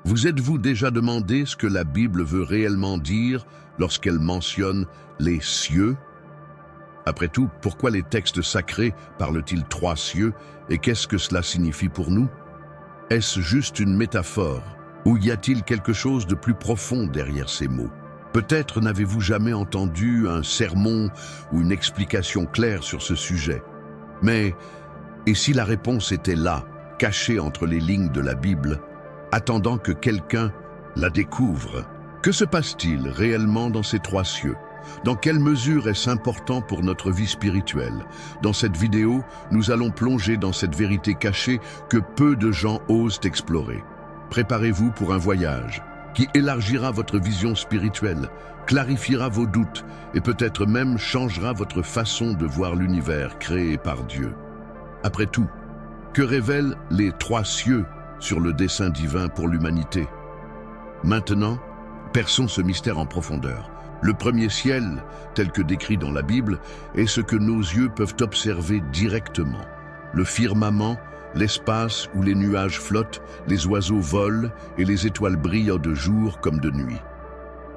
Vous êtes-vous déjà demandé ce que la Bible veut réellement dire lorsqu'elle mentionne les cieux? Après tout, pourquoi les textes sacrés parlent-ils trois cieux et qu'est-ce que cela signifie pour nous? Est-ce juste une métaphore ou y a-t-il quelque chose de plus profond derrière ces mots? Peut-être n'avez-vous jamais entendu un sermon ou une explication claire sur ce sujet. Mais, et si la réponse était là, cachée entre les lignes de la Bible, attendant que quelqu'un la découvre? Que se passe-t-il réellement dans ces trois cieux? Dans quelle mesure est-ce important pour notre vie spirituelle? Dans cette vidéo, nous allons plonger dans cette vérité cachée que peu de gens osent explorer. Préparez-vous pour un voyage qui élargira votre vision spirituelle, clarifiera vos doutes et peut-être même changera votre façon de voir l'univers créé par Dieu. Après tout, que révèlent les trois cieux sur le dessein divin pour l'humanité? Maintenant, perçons ce mystère en profondeur. Le premier ciel, tel que décrit dans la Bible, est ce que nos yeux peuvent observer directement. Le firmament, l'espace où les nuages flottent, les oiseaux volent et les étoiles brillent de jour comme de nuit.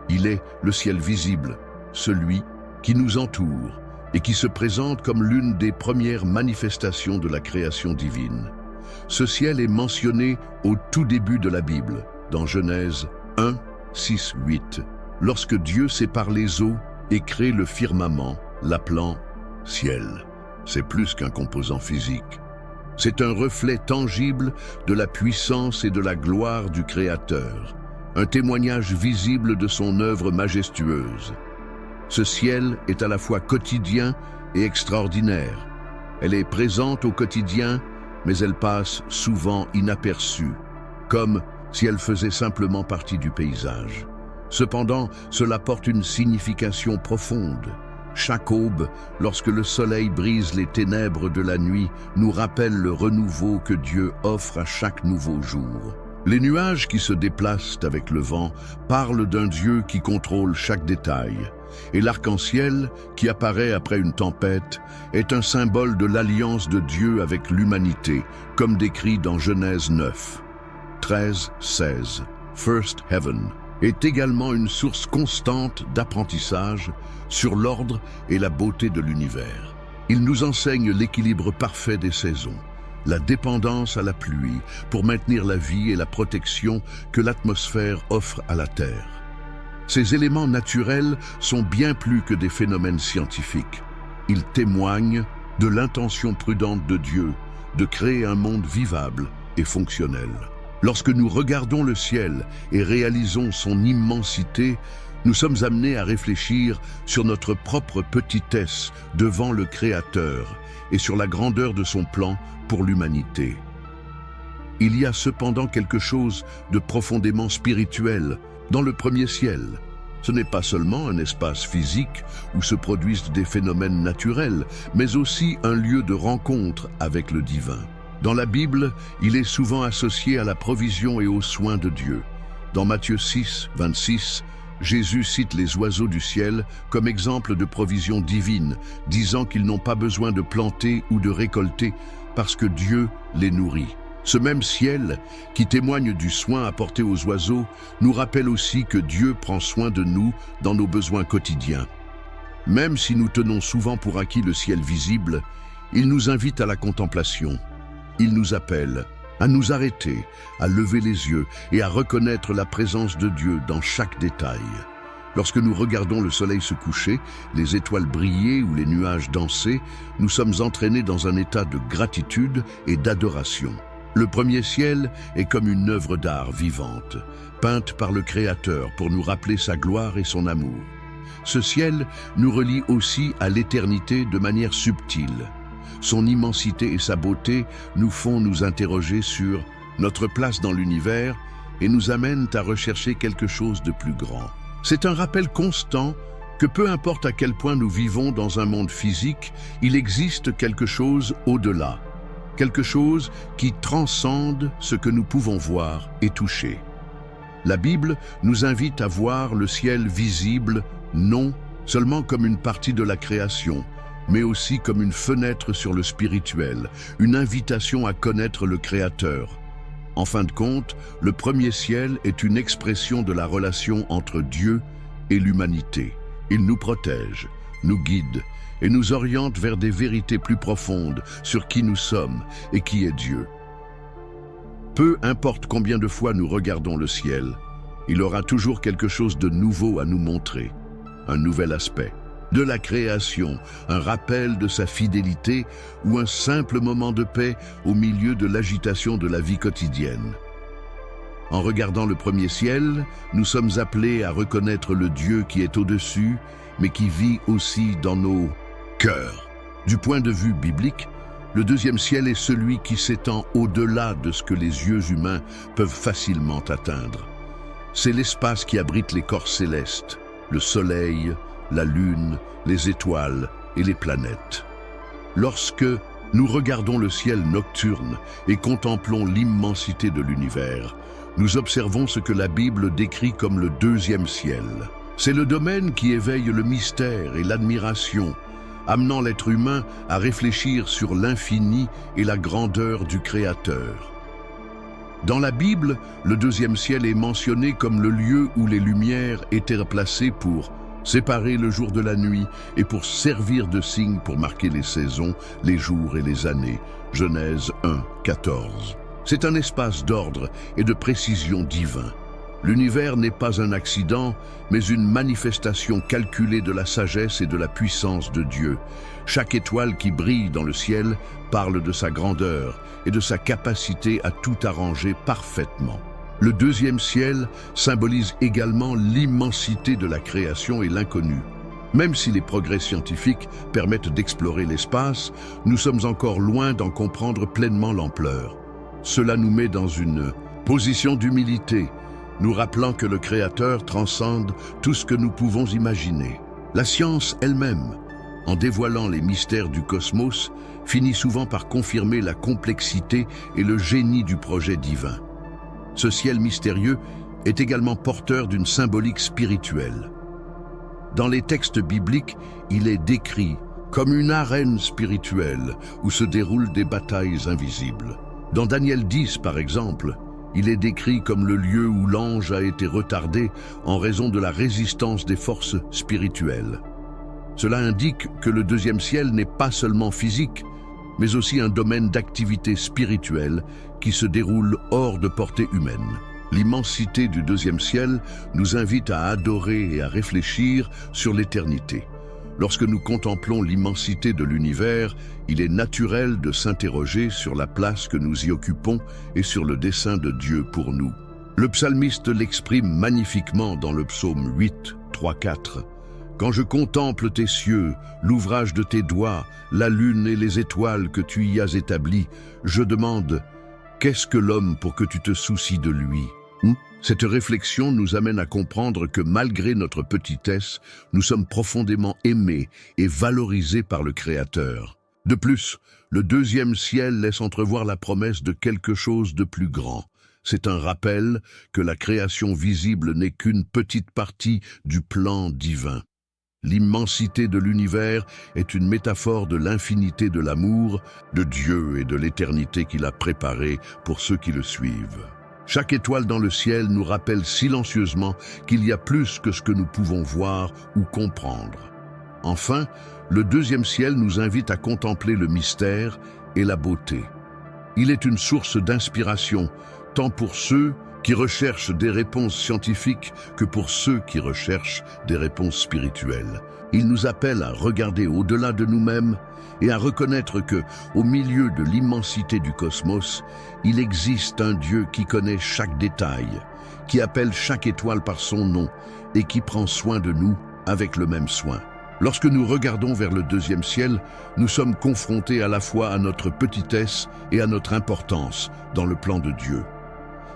Il est le ciel visible, celui qui nous entoure et qui se présente comme l'une des premières manifestations de la création divine. Ce ciel est mentionné au tout début de la Bible, dans Genèse 1, 6, 8, lorsque Dieu sépare les eaux et crée le firmament, l'appelant ciel. C'est plus qu'un composant physique. C'est un reflet tangible de la puissance et de la gloire du Créateur, un témoignage visible de son œuvre majestueuse. Ce ciel est à la fois quotidien et extraordinaire. Elle est présente au quotidien, mais elle passe souvent inaperçue, comme si elle faisait simplement partie du paysage. Cependant, cela porte une signification profonde. Chaque aube, lorsque le soleil brise les ténèbres de la nuit, nous rappelle le renouveau que Dieu offre à chaque nouveau jour. Les nuages qui se déplacent avec le vent parlent d'un Dieu qui contrôle chaque détail. Et l'arc-en-ciel, qui apparaît après une tempête, est un symbole de l'alliance de Dieu avec l'humanité, comme décrit dans Genèse 9, 13, 16. First Heaven est également une source constante d'apprentissage sur l'ordre et la beauté de l'univers. Il nous enseigne l'équilibre parfait des saisons, la dépendance à la pluie pour maintenir la vie et la protection que l'atmosphère offre à la Terre. Ces éléments naturels sont bien plus que des phénomènes scientifiques. Ils témoignent de l'intention prudente de Dieu de créer un monde vivable et fonctionnel. Lorsque nous regardons le ciel et réalisons son immensité, nous sommes amenés à réfléchir sur notre propre petitesse devant le Créateur et sur la grandeur de son plan pour l'humanité. Il y a cependant quelque chose de profondément spirituel dans le premier ciel. Ce n'est pas seulement un espace physique où se produisent des phénomènes naturels, mais aussi un lieu de rencontre avec le divin. Dans la Bible, il est souvent associé à la provision et aux soins de Dieu. Dans Matthieu 6, 26, Jésus cite les oiseaux du ciel comme exemple de provision divine, disant qu'ils n'ont pas besoin de planter ou de récolter parce que Dieu les nourrit. Ce même ciel, qui témoigne du soin apporté aux oiseaux, nous rappelle aussi que Dieu prend soin de nous dans nos besoins quotidiens. Même si nous tenons souvent pour acquis le ciel visible, il nous invite à la contemplation. Il nous appelle à nous arrêter, à lever les yeux et à reconnaître la présence de Dieu dans chaque détail. Lorsque nous regardons le soleil se coucher, les étoiles briller ou les nuages danser, nous sommes entraînés dans un état de gratitude et d'adoration. Le premier ciel est comme une œuvre d'art vivante, peinte par le Créateur pour nous rappeler sa gloire et son amour. Ce ciel nous relie aussi à l'éternité de manière subtile. Son immensité et sa beauté nous font nous interroger sur notre place dans l'univers et nous amènent à rechercher quelque chose de plus grand. C'est un rappel constant que peu importe à quel point nous vivons dans un monde physique, il existe quelque chose au-delà, quelque chose qui transcende ce que nous pouvons voir et toucher. La Bible nous invite à voir le ciel visible non seulement comme une partie de la création, mais aussi comme une fenêtre sur le spirituel, une invitation à connaître le Créateur. En fin de compte, le premier ciel est une expression de la relation entre Dieu et l'humanité. Il nous protège, nous guide et nous oriente vers des vérités plus profondes sur qui nous sommes et qui est Dieu. Peu importe combien de fois nous regardons le ciel, il aura toujours quelque chose de nouveau à nous montrer, un nouvel aspect de la création, un rappel de sa fidélité ou un simple moment de paix au milieu de l'agitation de la vie quotidienne. En regardant le premier ciel, nous sommes appelés à reconnaître le Dieu qui est au-dessus, mais qui vit aussi dans nos cœurs. Du point de vue biblique, le deuxième ciel est celui qui s'étend au-delà de ce que les yeux humains peuvent facilement atteindre. C'est l'espace qui abrite les corps célestes, le soleil, la lune, les étoiles et les planètes. Lorsque nous regardons le ciel nocturne et contemplons l'immensité de l'univers, nous observons ce que la Bible décrit comme le deuxième ciel. C'est le domaine qui éveille le mystère et l'admiration, amenant l'être humain à réfléchir sur l'infini et la grandeur du Créateur. Dans la Bible, le deuxième ciel est mentionné comme le lieu où les lumières étaient placées pour séparer le jour de la nuit et pour servir de signe pour marquer les saisons, les jours et les années. Genèse 1, 14. C'est un espace d'ordre et de précision divin. L'univers n'est pas un accident, mais une manifestation calculée de la sagesse et de la puissance de Dieu. Chaque étoile qui brille dans le ciel parle de sa grandeur et de sa capacité à tout arranger parfaitement. Le deuxième ciel symbolise également l'immensité de la création et l'inconnu. Même si les progrès scientifiques permettent d'explorer l'espace, nous sommes encore loin d'en comprendre pleinement l'ampleur. Cela nous met dans une position d'humilité, nous rappelant que le Créateur transcende tout ce que nous pouvons imaginer. La science elle-même, en dévoilant les mystères du cosmos, finit souvent par confirmer la complexité et le génie du projet divin. Ce ciel mystérieux est également porteur d'une symbolique spirituelle. Dans les textes bibliques, il est décrit comme une arène spirituelle où se déroulent des batailles invisibles. Dans Daniel 10, par exemple, il est décrit comme le lieu où l'ange a été retardé en raison de la résistance des forces spirituelles. Cela indique que le deuxième ciel n'est pas seulement physique, mais aussi un domaine d'activité spirituelle qui se déroule hors de portée humaine. L'immensité du deuxième ciel nous invite à adorer et à réfléchir sur l'éternité. Lorsque nous contemplons l'immensité de l'univers, il est naturel de s'interroger sur la place que nous y occupons et sur le dessein de Dieu pour nous. Le psalmiste l'exprime magnifiquement dans le psaume 8, 3, 4. « Quand je contemple tes cieux, l'ouvrage de tes doigts, la lune et les étoiles que tu y as établies, je demande, qu'est-ce que l'homme pour que tu te soucies de lui ?» Cette réflexion nous amène à comprendre que malgré notre petitesse, nous sommes profondément aimés et valorisés par le Créateur. De plus, le deuxième ciel laisse entrevoir la promesse de quelque chose de plus grand. C'est un rappel que la création visible n'est qu'une petite partie du plan divin. L'immensité de l'univers est une métaphore de l'infinité de l'amour de Dieu et de l'éternité qu'il a préparée pour ceux qui le suivent. Chaque étoile dans le ciel nous rappelle silencieusement qu'il y a plus que ce que nous pouvons voir ou comprendre. Enfin, le deuxième ciel nous invite à contempler le mystère et la beauté. Il est une source d'inspiration, tant pour ceux qui recherchent des réponses scientifiques que pour ceux qui recherchent des réponses spirituelles. Il nous appelle à regarder au-delà de nous-mêmes et à reconnaître que, au milieu de l'immensité du cosmos, il existe un Dieu qui connaît chaque détail, qui appelle chaque étoile par son nom et qui prend soin de nous avec le même soin. Lorsque nous regardons vers le deuxième ciel, nous sommes confrontés à la fois à notre petitesse et à notre importance dans le plan de Dieu.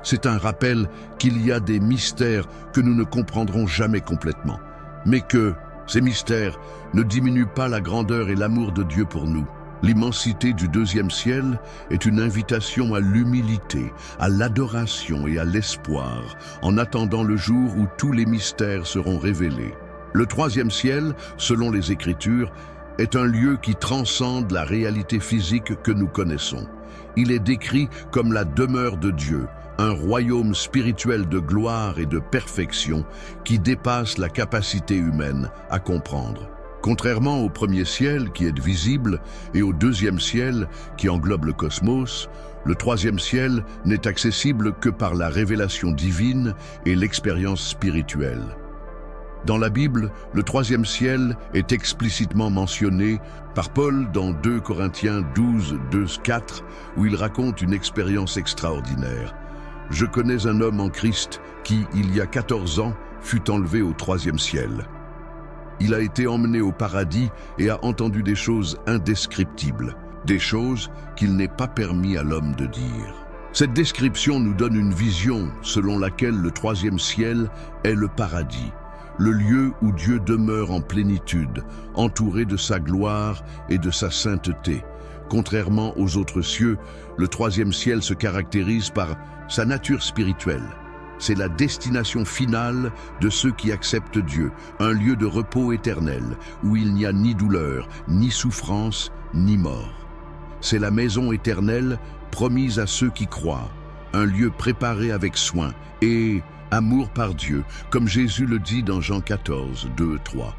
C'est un rappel qu'il y a des mystères que nous ne comprendrons jamais complètement, mais que ces mystères ne diminuent pas la grandeur et l'amour de Dieu pour nous. L'immensité du deuxième ciel est une invitation à l'humilité, à l'adoration et à l'espoir, en attendant le jour où tous les mystères seront révélés. Le troisième ciel, selon les Écritures, est un lieu qui transcende la réalité physique que nous connaissons. Il est décrit comme la demeure de Dieu, un royaume spirituel de gloire et de perfection qui dépasse la capacité humaine à comprendre. Contrairement au premier ciel qui est visible et au deuxième ciel qui englobe le cosmos, le troisième ciel n'est accessible que par la révélation divine et l'expérience spirituelle. Dans la Bible, le troisième ciel est explicitement mentionné par Paul dans 2 Corinthiens 12, 2-4, où il raconte une expérience extraordinaire. « Je connais un homme en Christ qui, il y a 14 ans, fut enlevé au troisième ciel. Il a été emmené au paradis et a entendu des choses indescriptibles, des choses qu'il n'est pas permis à l'homme de dire. » Cette description nous donne une vision selon laquelle le troisième ciel est le paradis, le lieu où Dieu demeure en plénitude, entouré de sa gloire et de sa sainteté. Contrairement aux autres cieux, le troisième ciel se caractérise par sa nature spirituelle. C'est la destination finale de ceux qui acceptent Dieu, un lieu de repos éternel, où il n'y a ni douleur, ni souffrance, ni mort. C'est la maison éternelle promise à ceux qui croient, un lieu préparé avec soin et amour par Dieu, comme Jésus le dit dans Jean 14, 2-3.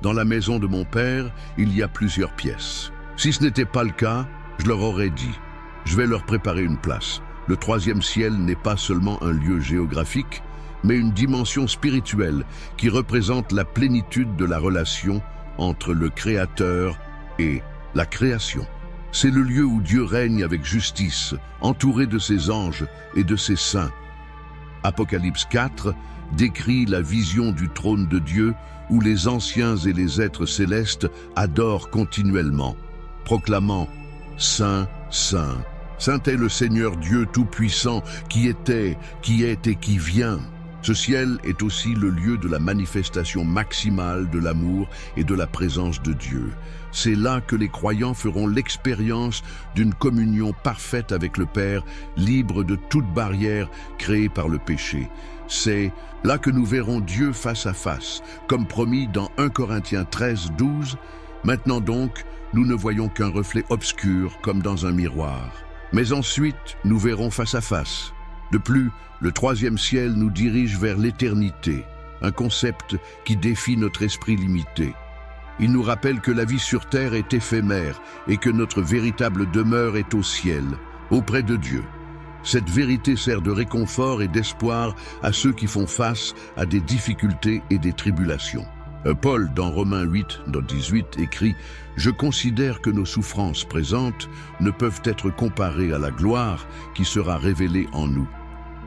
Dans la maison de mon Père, il y a plusieurs pièces. Si ce n'était pas le cas, je leur aurais dit, je vais leur préparer une place. Le troisième ciel n'est pas seulement un lieu géographique, mais une dimension spirituelle qui représente la plénitude de la relation entre le Créateur et la création. C'est le lieu où Dieu règne avec justice, entouré de ses anges et de ses saints. Apocalypse 4 décrit la vision du trône de Dieu où les anciens et les êtres célestes adorent continuellement, proclamant « Saint, Saint, Saint est le Seigneur Dieu Tout-Puissant qui était, qui est et qui vient ». Ce ciel est aussi le lieu de la manifestation maximale de l'amour et de la présence de Dieu. C'est là que les croyants feront l'expérience d'une communion parfaite avec le Père, libre de toute barrière créée par le péché. C'est là que nous verrons Dieu face à face, comme promis dans 1 Corinthiens 13, 12. Maintenant donc, nous ne voyons qu'un reflet obscur comme dans un miroir. Mais ensuite, nous verrons face à face. De plus, le troisième ciel nous dirige vers l'éternité, un concept qui défie notre esprit limité. Il nous rappelle que la vie sur terre est éphémère et que notre véritable demeure est au ciel, auprès de Dieu. Cette vérité sert de réconfort et d'espoir à ceux qui font face à des difficultés et des tribulations. Paul, dans Romains 8, 18, écrit « Je considère que nos souffrances présentes ne peuvent être comparées à la gloire qui sera révélée en nous. »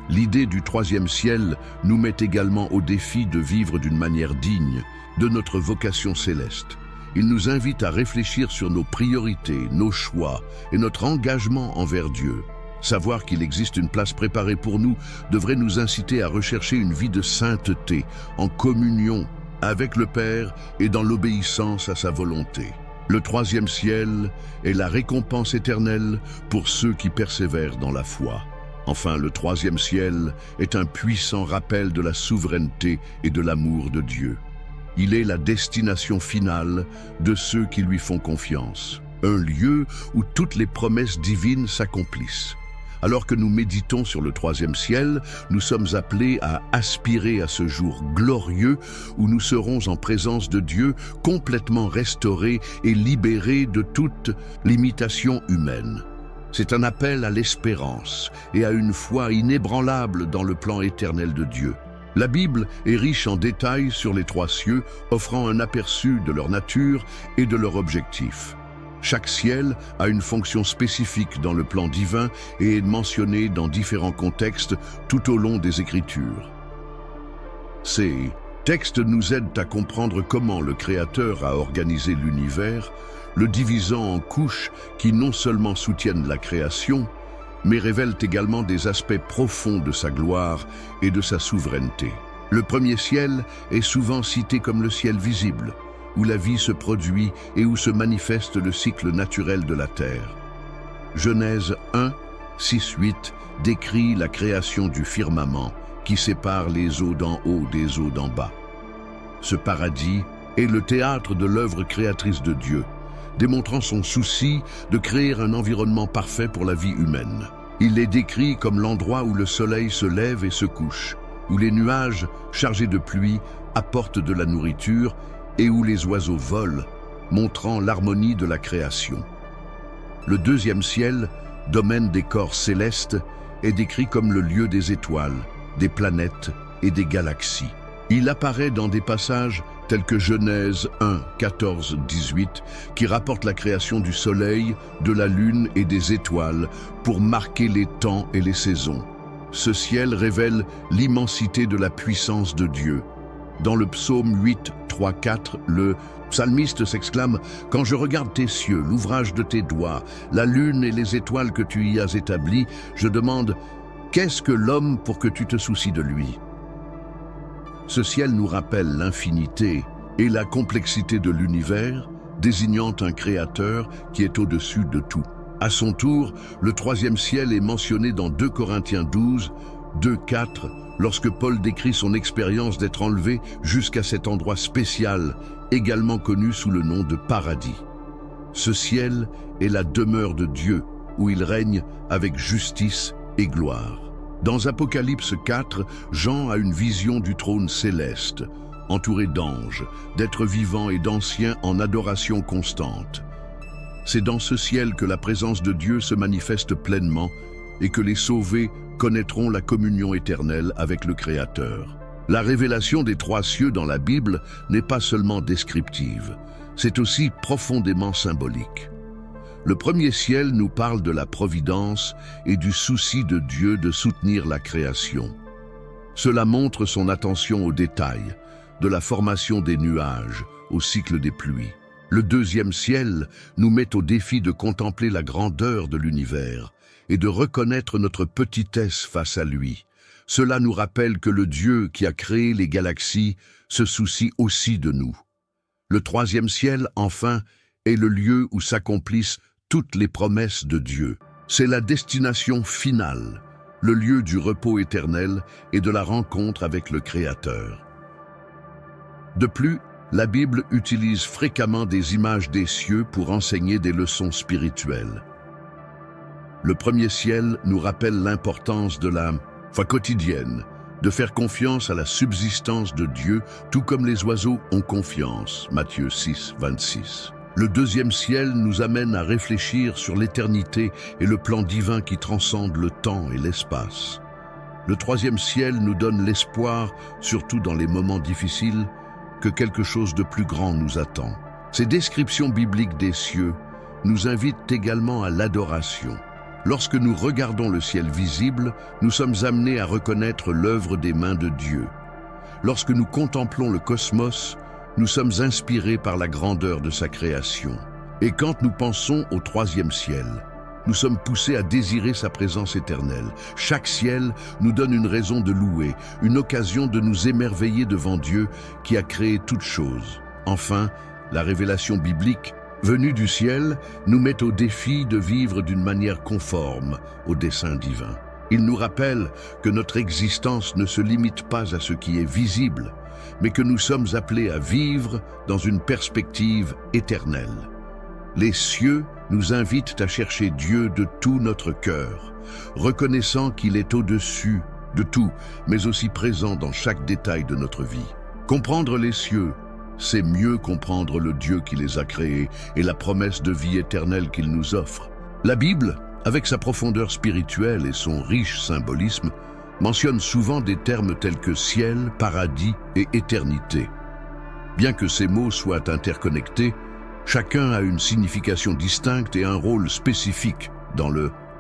L'idée du troisième ciel nous met également au défi de vivre d'une manière digne de notre vocation céleste. Il nous invite à réfléchir sur nos priorités, nos choix et notre engagement envers Dieu. Savoir qu'il existe une place préparée pour nous devrait nous inciter à rechercher une vie de sainteté, en communion avec le Père et dans l'obéissance à sa volonté. Le troisième ciel est la récompense éternelle pour ceux qui persévèrent dans la foi. Enfin, le troisième ciel est un puissant rappel de la souveraineté et de l'amour de Dieu. Il est la destination finale de ceux qui lui font confiance, un lieu où toutes les promesses divines s'accomplissent. Alors que nous méditons sur le troisième ciel, nous sommes appelés à aspirer à ce jour glorieux où nous serons en présence de Dieu, complètement restaurés et libérés de toute limitation humaine. C'est un appel à l'espérance et à une foi inébranlable dans le plan éternel de Dieu. La Bible est riche en détails sur les trois cieux, offrant un aperçu de leur nature et de leur objectif. Chaque ciel a une fonction spécifique dans le plan divin et est mentionné dans différents contextes tout au long des Écritures. Ces textes nous aident à comprendre comment le Créateur a organisé l'univers, le divisant en couches qui non seulement soutiennent la création, mais révèlent également des aspects profonds de sa gloire et de sa souveraineté. Le premier ciel est souvent cité comme le ciel visible, où la vie se produit et où se manifeste le cycle naturel de la terre. Genèse 1, 6-8 décrit la création du firmament qui sépare les eaux d'en haut des eaux d'en bas. Ce paradis est le théâtre de l'œuvre créatrice de Dieu. démontrant son souci de créer un environnement parfait pour la vie humaine. Il est décrit comme l'endroit où le soleil se lève et se couche, où les nuages, chargés de pluie, apportent de la nourriture et où les oiseaux volent, montrant l'harmonie de la création. Le deuxième ciel, domaine des corps célestes, est décrit comme le lieu des étoiles, des planètes et des galaxies. Il apparaît dans des passages tels que Genèse 1, 14, 18, qui rapporte la création du soleil, de la lune et des étoiles pour marquer les temps et les saisons. Ce ciel révèle l'immensité de la puissance de Dieu. Dans le psaume 8, 3, 4, le psalmiste s'exclame « Quand je regarde tes cieux, l'ouvrage de tes doigts, la lune et les étoiles que tu y as établies, je demande « Qu'est-ce que l'homme pour que tu te soucies de lui ?» Ce ciel nous rappelle l'infinité et la complexité de l'univers, désignant un créateur qui est au-dessus de tout. À son tour, le troisième ciel est mentionné dans 2 Corinthiens 12, 2, 4, lorsque Paul décrit son expérience d'être enlevé jusqu'à cet endroit spécial, également connu sous le nom de paradis. Ce ciel est la demeure de Dieu, où il règne avec justice et gloire. Dans Apocalypse 4, Jean a une vision du trône céleste, entouré d'anges, d'êtres vivants et d'anciens en adoration constante. C'est dans ce ciel que la présence de Dieu se manifeste pleinement et que les sauvés connaîtront la communion éternelle avec le Créateur. La révélation des 3 cieux dans la Bible n'est pas seulement descriptive, c'est aussi profondément symbolique. Le premier ciel nous parle de la providence et du souci de Dieu de soutenir la création. Cela montre son attention aux détails, de la formation des nuages au cycle des pluies. Le deuxième ciel nous met au défi de contempler la grandeur de l'univers et de reconnaître notre petitesse face à lui. Cela nous rappelle que le Dieu qui a créé les galaxies se soucie aussi de nous. Le troisième ciel, enfin, est le lieu où s'accomplissent toutes les promesses de Dieu. C'est la destination finale, le lieu du repos éternel et de la rencontre avec le Créateur. De plus, la Bible utilise fréquemment des images des cieux pour enseigner des leçons spirituelles. Le premier ciel nous rappelle l'importance de la foi quotidienne, de faire confiance à la subsistance de Dieu, tout comme les oiseaux ont confiance. Matthieu 6, 26. Le deuxième ciel nous amène à réfléchir sur l'éternité et le plan divin qui transcende le temps et l'espace. Le troisième ciel nous donne l'espoir, surtout dans les moments difficiles, que quelque chose de plus grand nous attend. Ces descriptions bibliques des cieux nous invitent également à l'adoration. Lorsque nous regardons le ciel visible, nous sommes amenés à reconnaître l'œuvre des mains de Dieu. Lorsque nous contemplons le cosmos, nous sommes inspirés par la grandeur de sa création. Et quand nous pensons au troisième ciel, nous sommes poussés à désirer sa présence éternelle. Chaque ciel nous donne une raison de louer, une occasion de nous émerveiller devant Dieu qui a créé toutes choses. Enfin, la révélation biblique, venue du ciel, nous met au défi de vivre d'une manière conforme au dessein divin. Il nous rappelle que notre existence ne se limite pas à ce qui est visible, mais que nous sommes appelés à vivre dans une perspective éternelle. Les cieux nous invitent à chercher Dieu de tout notre cœur, reconnaissant qu'il est au-dessus de tout, mais aussi présent dans chaque détail de notre vie. Comprendre les cieux, c'est mieux comprendre le Dieu qui les a créés et la promesse de vie éternelle qu'il nous offre. La Bible, avec sa profondeur spirituelle et son riche symbolisme, mentionne souvent des termes tels que ciel, paradis et éternité. Bien que ces mots soient interconnectés, chacun a une signification distincte et un rôle spécifique dans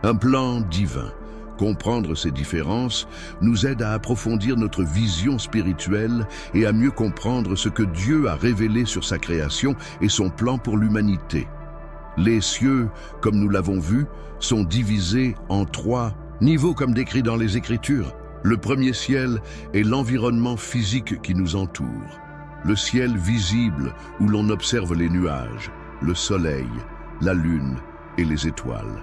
un plan divin. Comprendre ces différences nous aide à approfondir notre vision spirituelle et à mieux comprendre ce que Dieu a révélé sur sa création et son plan pour l'humanité. Les cieux, comme nous l'avons vu, sont divisés en 3 niveaux comme décrit dans les Écritures. Le premier ciel est l'environnement physique qui nous entoure. Le ciel visible où l'on observe les nuages, le soleil, la lune et les étoiles.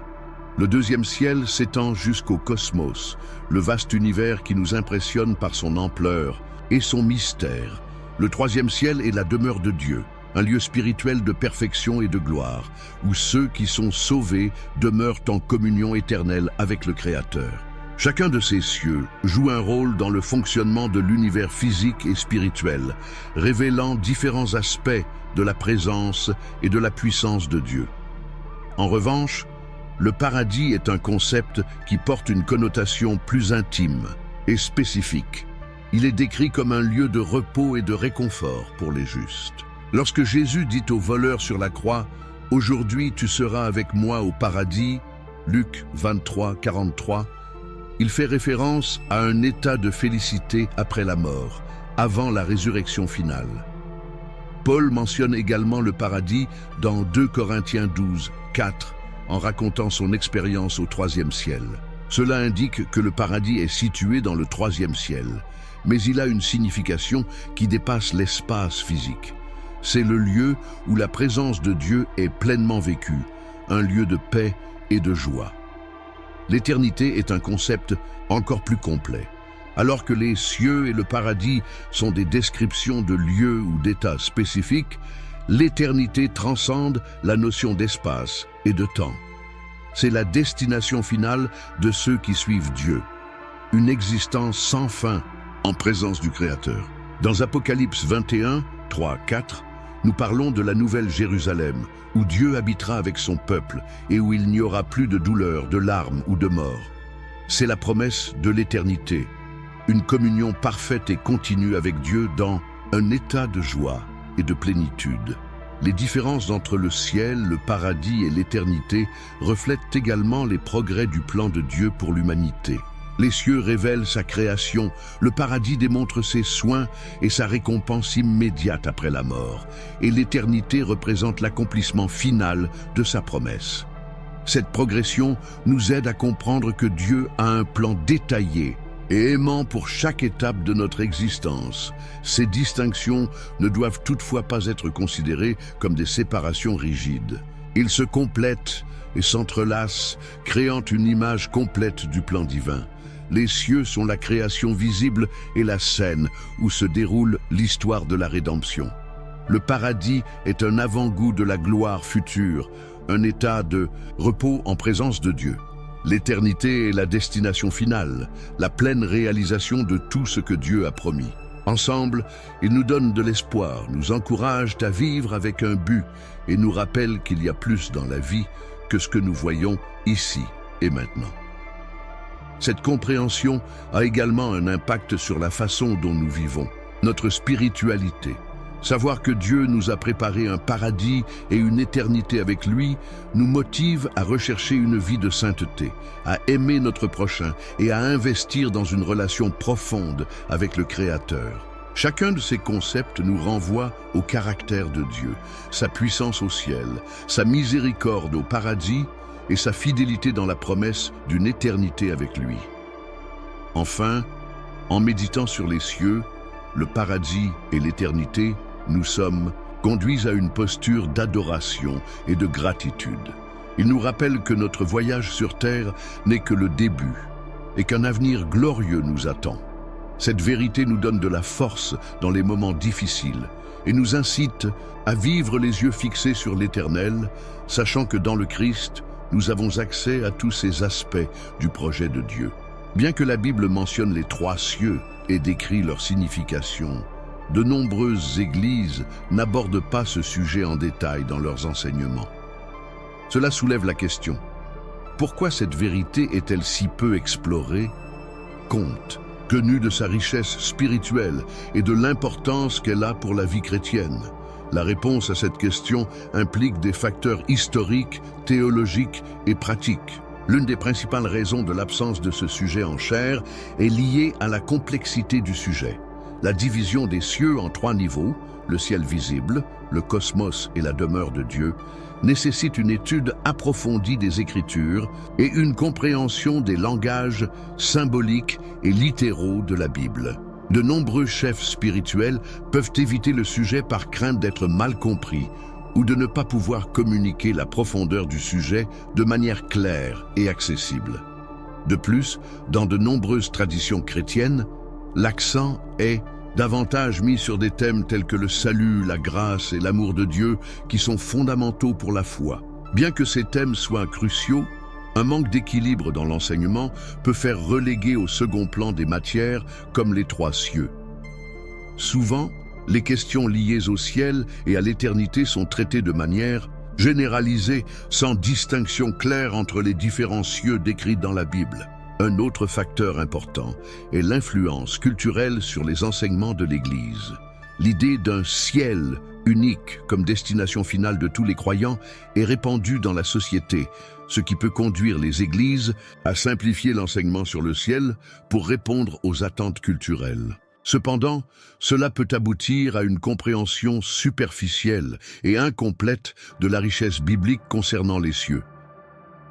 Le deuxième ciel s'étend jusqu'au cosmos, le vaste univers qui nous impressionne par son ampleur et son mystère. Le troisième ciel est la demeure de Dieu, un lieu spirituel de perfection et de gloire, où ceux qui sont sauvés demeurent en communion éternelle avec le Créateur. Chacun de ces cieux joue un rôle dans le fonctionnement de l'univers physique et spirituel, révélant différents aspects de la présence et de la puissance de Dieu. En revanche, le paradis est un concept qui porte une connotation plus intime et spécifique. Il est décrit comme un lieu de repos et de réconfort pour les justes. Lorsque Jésus dit au voleur sur la croix « Aujourd'hui tu seras avec moi au paradis » Luc 23, 43, il fait référence à un état de félicité après la mort, avant la résurrection finale. Paul mentionne également le paradis dans 2 Corinthiens 12, 4, en racontant son expérience au 3e ciel. Cela indique que le paradis est situé dans le 3e ciel, mais il a une signification qui dépasse l'espace physique. C'est le lieu où la présence de Dieu est pleinement vécue, un lieu de paix et de joie. L'éternité est un concept encore plus complet. Alors que les cieux et le paradis sont des descriptions de lieux ou d'états spécifiques, l'éternité transcende la notion d'espace et de temps. C'est la destination finale de ceux qui suivent Dieu, une existence sans fin en présence du Créateur. Dans Apocalypse 21, 3, 4, nous parlons de la nouvelle Jérusalem, où Dieu habitera avec son peuple et où il n'y aura plus de douleur, de larmes ou de mort. C'est la promesse de l'éternité, une communion parfaite et continue avec Dieu dans un état de joie et de plénitude. Les différences entre le ciel, le paradis et l'éternité reflètent également les progrès du plan de Dieu pour l'humanité. Les cieux révèlent sa création, le paradis démontre ses soins et sa récompense immédiate après la mort, et l'éternité représente l'accomplissement final de sa promesse. Cette progression nous aide à comprendre que Dieu a un plan détaillé et aimant pour chaque étape de notre existence. Ces distinctions ne doivent toutefois pas être considérées comme des séparations rigides. Ils se complètent et s'entrelacent, créant une image complète du plan divin. Les cieux sont la création visible et la scène où se déroule l'histoire de la rédemption. Le paradis est un avant-goût de la gloire future, un état de repos en présence de Dieu. L'éternité est la destination finale, la pleine réalisation de tout ce que Dieu a promis. Ensemble, ils nous donnent de l'espoir, nous encouragent à vivre avec un but et nous rappellent qu'il y a plus dans la vie que ce que nous voyons ici et maintenant. Cette compréhension a également un impact sur la façon dont nous vivons, notre spiritualité. Savoir que Dieu nous a préparé un paradis et une éternité avec lui nous motive à rechercher une vie de sainteté, à aimer notre prochain et à investir dans une relation profonde avec le Créateur. Chacun de ces concepts nous renvoie au caractère de Dieu, sa puissance au ciel, sa miséricorde au paradis et sa fidélité dans la promesse d'une éternité avec lui. Enfin, en méditant sur les cieux, le paradis et l'éternité, nous sommes conduits à une posture d'adoration et de gratitude. Il nous rappelle que notre voyage sur terre n'est que le début et qu'un avenir glorieux nous attend. Cette vérité nous donne de la force dans les moments difficiles et nous incite à vivre les yeux fixés sur l'Éternel, sachant que dans le Christ, nous avons accès à tous ces aspects du projet de Dieu. Bien que la Bible mentionne les 3 cieux et décrit leur signification, de nombreuses églises n'abordent pas ce sujet en détail dans leurs enseignements. Cela soulève la question: pourquoi cette vérité est-elle si peu explorée? Compte tenu de sa richesse spirituelle et de l'importance qu'elle a pour la vie chrétienne. La réponse à cette question implique des facteurs historiques, théologiques et pratiques. L'une des principales raisons de l'absence de ce sujet en chair est liée à la complexité du sujet. La division des cieux en 3 niveaux, le ciel visible, le cosmos et la demeure de Dieu, nécessite une étude approfondie des Écritures et une compréhension des langages symboliques et littéraux de la Bible. De nombreux chefs spirituels peuvent éviter le sujet par crainte d'être mal compris ou de ne pas pouvoir communiquer la profondeur du sujet de manière claire et accessible. De plus, dans de nombreuses traditions chrétiennes, l'accent est davantage mis sur des thèmes tels que le salut, la grâce et l'amour de Dieu qui sont fondamentaux pour la foi. Bien que ces thèmes soient cruciaux, un manque d'équilibre dans l'enseignement peut faire reléguer au second plan des matières comme les trois cieux. Souvent, les questions liées au ciel et à l'éternité sont traitées de manière généralisée, sans distinction claire entre les différents cieux décrits dans la Bible. Un autre facteur important est l'influence culturelle sur les enseignements de l'Église. L'idée d'un ciel unique comme destination finale de tous les croyants est répandue dans la société, ce qui peut conduire les églises à simplifier l'enseignement sur le ciel pour répondre aux attentes culturelles. Cependant, cela peut aboutir à une compréhension superficielle et incomplète de la richesse biblique concernant les cieux.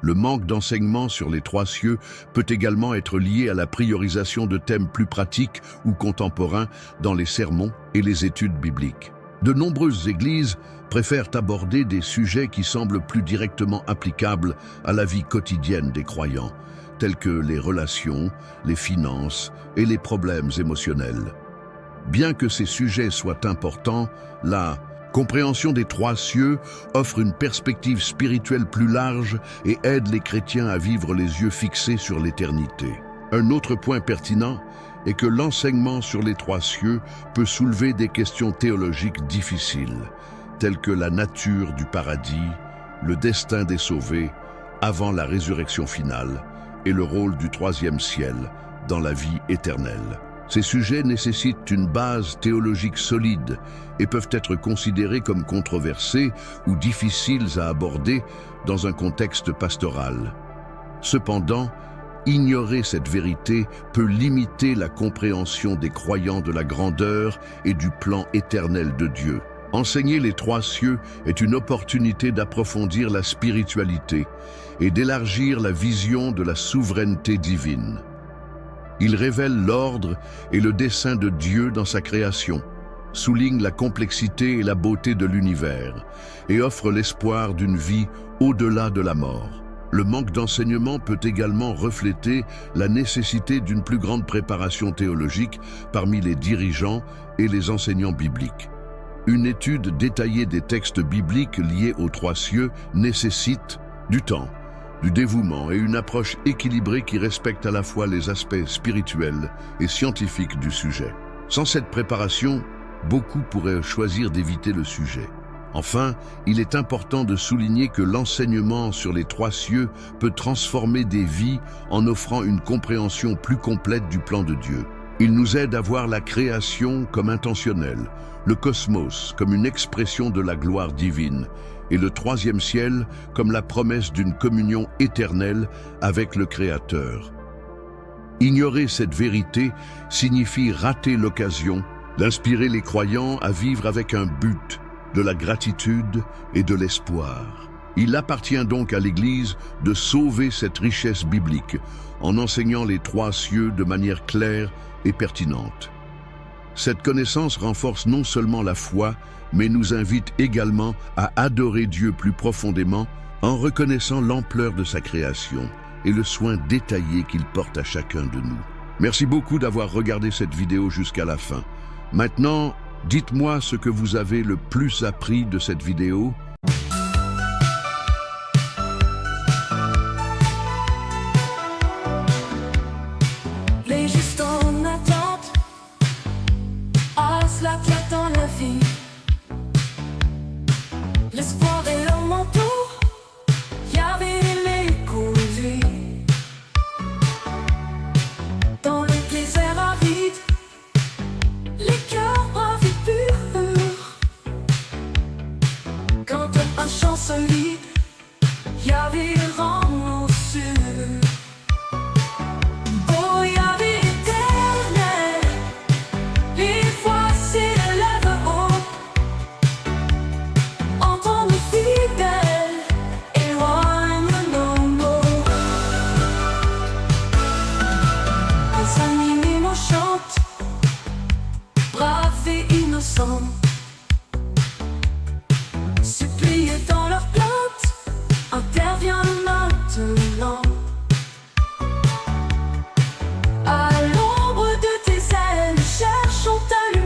Le manque d'enseignement sur les trois cieux peut également être lié à la priorisation de thèmes plus pratiques ou contemporains dans les sermons et les études bibliques. De nombreuses églises préfèrent aborder des sujets qui semblent plus directement applicables à la vie quotidienne des croyants, tels que les relations, les finances et les problèmes émotionnels. Bien que ces sujets soient importants, la compréhension des trois cieux offre une perspective spirituelle plus large et aide les chrétiens à vivre les yeux fixés sur l'éternité. Un autre point pertinent est que l'enseignement sur les trois cieux peut soulever des questions théologiques difficiles, telles que la nature du paradis, le destin des sauvés avant la résurrection finale et le rôle du troisième ciel dans la vie éternelle. Ces sujets nécessitent une base théologique solide et peuvent être considérés comme controversés ou difficiles à aborder dans un contexte pastoral. Cependant, ignorer cette vérité peut limiter la compréhension des croyants de la grandeur et du plan éternel de Dieu. Enseigner les trois cieux est une opportunité d'approfondir la spiritualité et d'élargir la vision de la souveraineté divine. Il révèle l'ordre et le dessein de Dieu dans sa création, souligne la complexité et la beauté de l'univers et offre l'espoir d'une vie au-delà de la mort. Le manque d'enseignement peut également refléter la nécessité d'une plus grande préparation théologique parmi les dirigeants et les enseignants bibliques. Une étude détaillée des textes bibliques liés aux trois cieux nécessite du temps, du dévouement et une approche équilibrée qui respecte à la fois les aspects spirituels et scientifiques du sujet. Sans cette préparation, beaucoup pourraient choisir d'éviter le sujet. Enfin, il est important de souligner que l'enseignement sur les trois cieux peut transformer des vies en offrant une compréhension plus complète du plan de Dieu. Il nous aide à voir la création comme intentionnelle, le cosmos comme une expression de la gloire divine, et le troisième ciel comme la promesse d'une communion éternelle avec le Créateur. Ignorer cette vérité signifie rater l'occasion d'inspirer les croyants à vivre avec un but, de la gratitude et de l'espoir. Il appartient donc à l'Église de sauver cette richesse biblique en enseignant les trois cieux de manière claire et pertinente. Cette connaissance renforce non seulement la foi, mais nous invite également à adorer Dieu plus profondément en reconnaissant l'ampleur de sa création et le soin détaillé qu'il porte à chacun de nous. Merci beaucoup d'avoir regardé cette vidéo jusqu'à la fin. Maintenant, dites-moi ce que vous avez le plus appris de cette vidéo. Les justes en attente, à cela qui attend la vie. L'espoir est leur manteau, Yahvé les conduit. Dans le désert aride, les cœurs braves et purs. Quand un chant solide, Yahvé rend sûr. Oh Yahvé éternel, les voix s'élèvent haut. Entends nos fidèles, éloigne nos mots. Les animaux chantent, braves et innocents. Suppliés dans leur plainte, intervient maintenant. À l'ombre de tes ailes, cherchons ta lumière.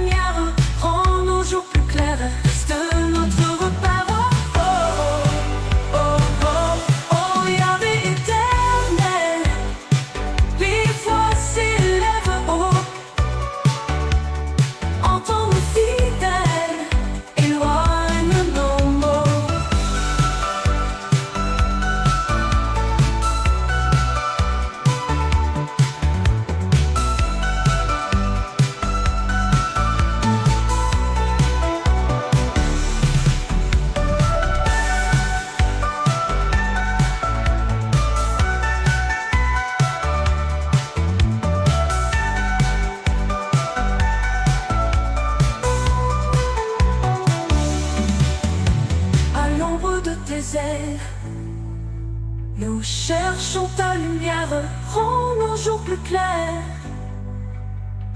marchons, ta lumière rend nos jours plus clairs.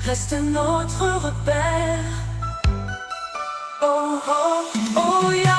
Reste notre repère. Oh, oh, oh, yeah.